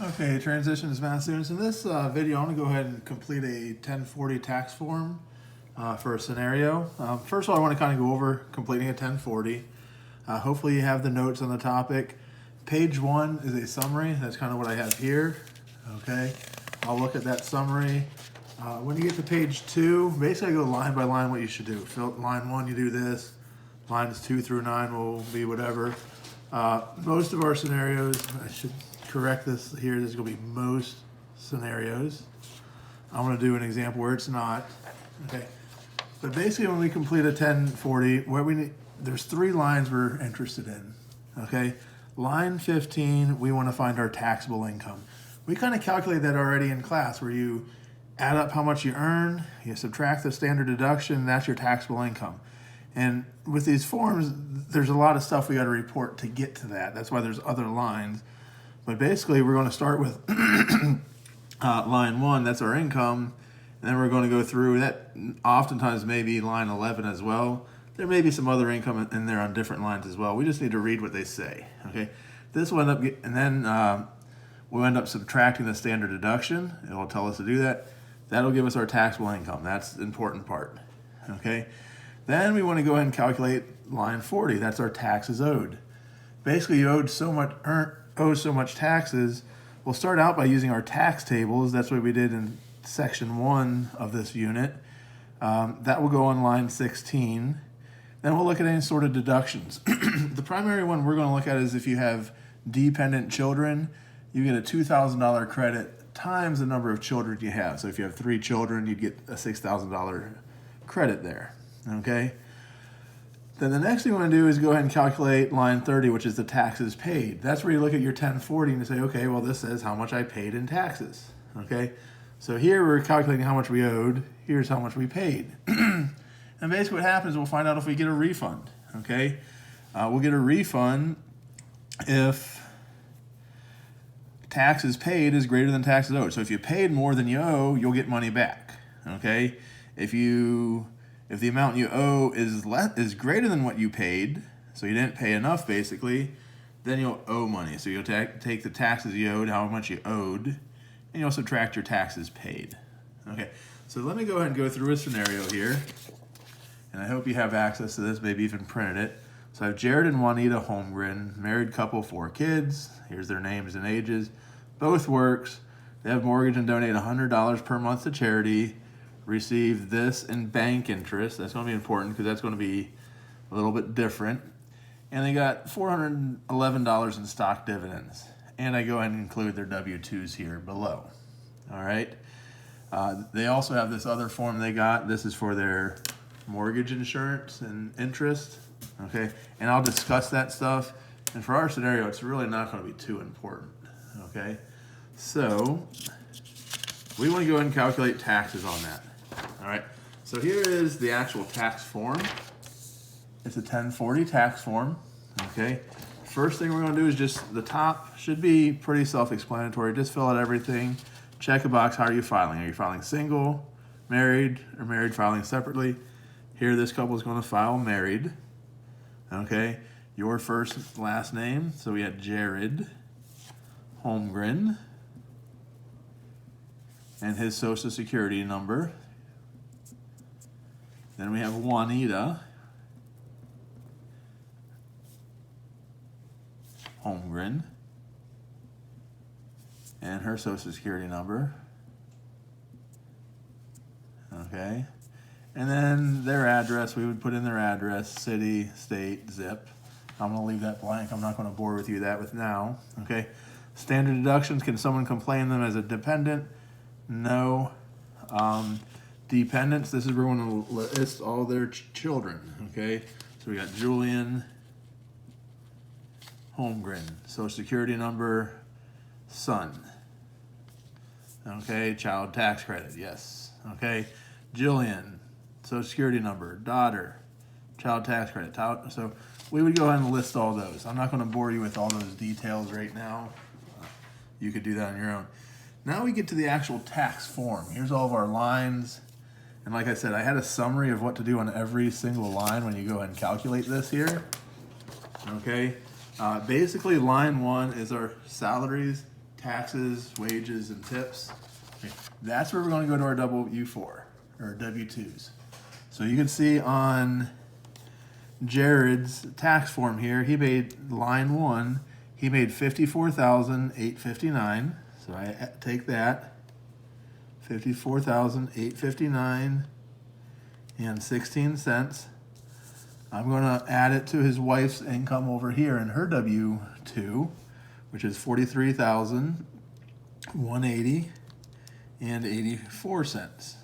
Okay, transitions math students. In this video, I'm going to go ahead and complete a 1040 tax form for a scenario. First of all, I want to kind of go over completing a 1040. Hopefully you have the notes on the topic. Page 1 is a summary. That's kind of what I have here. Okay, I'll look at that summary. When you get to page 2, basically I go line by line what you should do. Line 1, you do this. Lines 2 through 9 will be whatever. Most of our scenarios, I should correct this here, this is going to be most scenarios. I'm going to do an example where it's not. Okay, but basically when we complete a 1040, there's 3 lines we're interested in. Okay, line 15, we want to find our taxable income. We kind of calculate that already in class, where you add up how much you earn, you subtract the standard deduction, that's your taxable income. And with these forms, there's a lot of stuff we got to report to get to that. That's why there's other lines. But basically, we're going to start with line 1, that's our income. And then we're going to go through that. Oftentimes, maybe line 11 as well. There may be some other income in there on different lines as well. We just need to read what they say. Okay, this will end up, and then we'll end up subtracting the standard deduction. It will tell us to do that. That'll give us our taxable income. That's the important part. Okay, then we want to go ahead and calculate line 40. That's our taxes owed. Basically, you owe so much taxes. We'll start out by using our tax tables. That's what we did in section 1 of this unit. That will go on line 16. Then we'll look at any sort of deductions. The primary one we're going to look at is if you have dependent children, you get a $2,000 credit times the number of children you have. So if you have 3 children, you'd get a $6,000 credit there. Okay. Then the next thing we want to do is go ahead and calculate line 30, which is the taxes paid. That's where you look at your 1040 and say, okay, well, this says how much I paid in taxes. Okay, so here we're calculating how much we owed. Here's how much we paid. And basically what happens, we'll find out if we get a refund. Okay, we'll get a refund if taxes paid is greater than taxes owed. So if you paid more than you owe, you'll get money back. Okay, if the amount you owe is greater than what you paid, so you didn't pay enough basically, then you'll owe money. So you'll take the taxes you owed, how much you owed, and you'll subtract your taxes paid. Okay, so let me go ahead and go through a scenario here, and I hope you have access to this, maybe even printed it. So I have Jared and Juanita Holmgren, married couple, 4 kids. Here's their names and ages. Both works. They have mortgage and donate $100 per month to charity. Receive this in bank interest. That's going to be important because that's going to be a little bit different. And they got $411 in stock dividends. And I go ahead and include their W-2s here below. All right. They also have this other form they got. This is for their mortgage insurance and interest. Okay. And I'll discuss that stuff. And for our scenario, it's really not going to be too important. Okay. So we want to go ahead and calculate taxes on that. All right, so here is the actual tax form. It's a 1040 tax form, okay? First thing we're gonna do is just, the top should be pretty self-explanatory. Just fill out everything. Check a box, how are you filing? Are you filing single, married, or married filing separately? Here, this couple is gonna file married, okay? Your first, last name, so we had Jared Holmgren, and his social security number. Then we have Juanita Holmgren and her social security number. Okay. And then their address, we would put in their address, city, state, zip. I'm going to leave that blank. I'm not going to bore with you with now. Okay. Standard deductions, can someone claim them as a dependent? No. Dependents, this is where we're going to list all their children, okay? So we got Julian Holmgren, social security number, son. Okay, child tax credit, yes. Okay, Jillian, social security number, daughter, child tax credit. So we would go ahead and list all those. I'm not going to bore you with all those details right now. You could do that on your own. Now we get to the actual tax form. Here's all of our lines. And like I said, I had a summary of what to do on every single line when you go ahead and calculate this here. Okay. Basically, line 1 is our salaries, taxes, wages, and tips. Okay, that's where we're going to go to our W4 or W2s. So you can see on Jared's tax form here, he made line 1, he made $54,859. So I take that, $54,859 and 16 cents. I'm going to add it to his wife's income over here in her W2, which is $43,180 and 84 cents.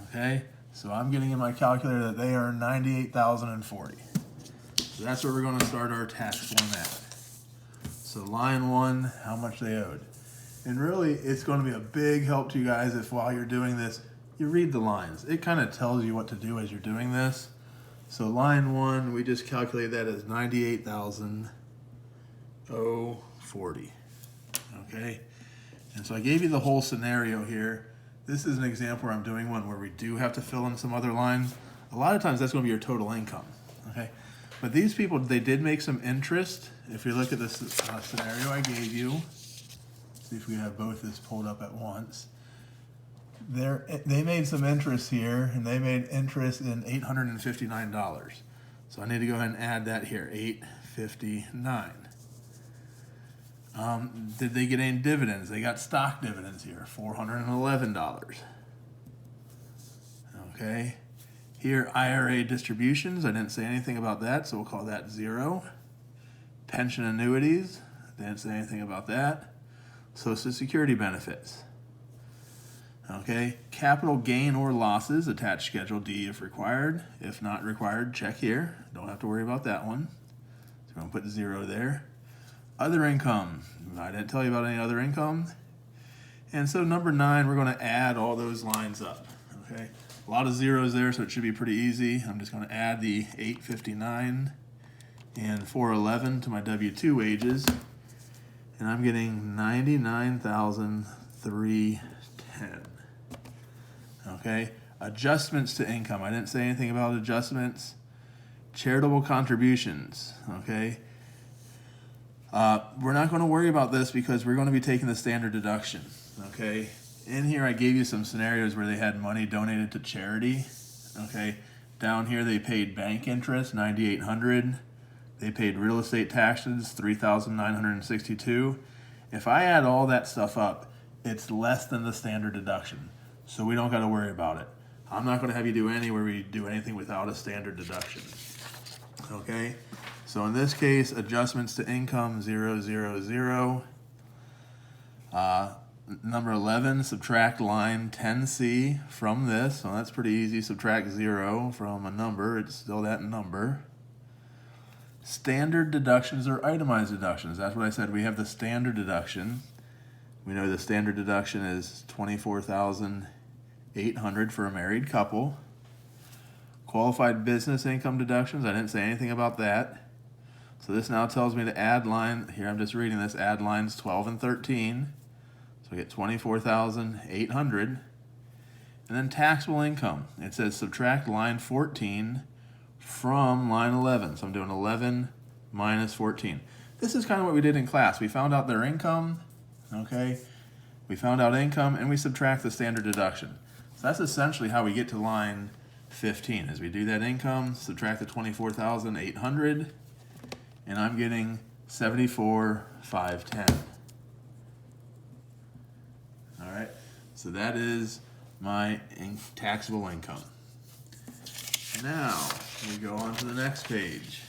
Okay, so I'm getting in my calculator that they earn $98,040. So that's where we're going to start our tax form at. So line 1, how much they owed. And really, it's going to be a big help to you guys if while you're doing this, you read the lines. It kind of tells you what to do as you're doing this. So line 1, we just calculate that as $98,040. Okay, and so I gave you the whole scenario here. This is an example where I'm doing one where we do have to fill in some other lines. A lot of times that's going to be your total income. Okay, but these people, they did make some interest. If you look at this scenario I gave you, see if we have both this pulled up at once. They made some interest here, and they made interest in $859. So I need to go ahead and add that here, $859. Did they get any dividends? They got stock dividends here, $411. Okay. Here, IRA distributions, I didn't say anything about that, so we'll call that 0. Pension annuities, didn't say anything about that. Social Security benefits. Okay, capital gain or losses, attach Schedule D if required. If not required, check here. Don't have to worry about that one. So I'm going to put 0 there. Other income, I didn't tell you about any other income. And so number 9, we're going to add all those lines up. Okay, a lot of zeros there, so it should be pretty easy. I'm just going to add the $859 and $411 to my W2 wages. And I'm getting $99,310. Okay, adjustments to income. I didn't say anything about adjustments. Charitable contributions. Okay, we're not going to worry about this because we're going to be taking the standard deduction. Okay, in here I gave you some scenarios where they had money donated to charity. Okay, down here they paid bank interest, $9,800. They paid real estate taxes, $3,962. If I add all that stuff up, it's less than the standard deduction. So we don't got to worry about it. I'm not going to have you do where we do anything without a standard deduction. Okay? So in this case, adjustments to income, 0, 0, 0. Number 11, subtract line 10C from this. So that's pretty easy. Subtract 0 from a number. It's still that number. Standard deductions or itemized deductions. That's what I said. We have the standard deduction. We know the standard deduction is $24,800 for a married couple. Qualified business income deductions, I didn't say anything about that. So this now tells me to add line, here I'm just reading this, add lines 12 and 13. So I get $24,800. And then taxable income. It says subtract line 14 from line 11. So I'm doing 11 minus 14. This is kind of what we did in class. We found out their income, okay? We found out income and we subtract the standard deduction. So that's essentially how we get to line 15. As we do that income, subtract the $24,800, and I'm getting $74,510. All right, so that is my taxable income. Now we go on to the next page.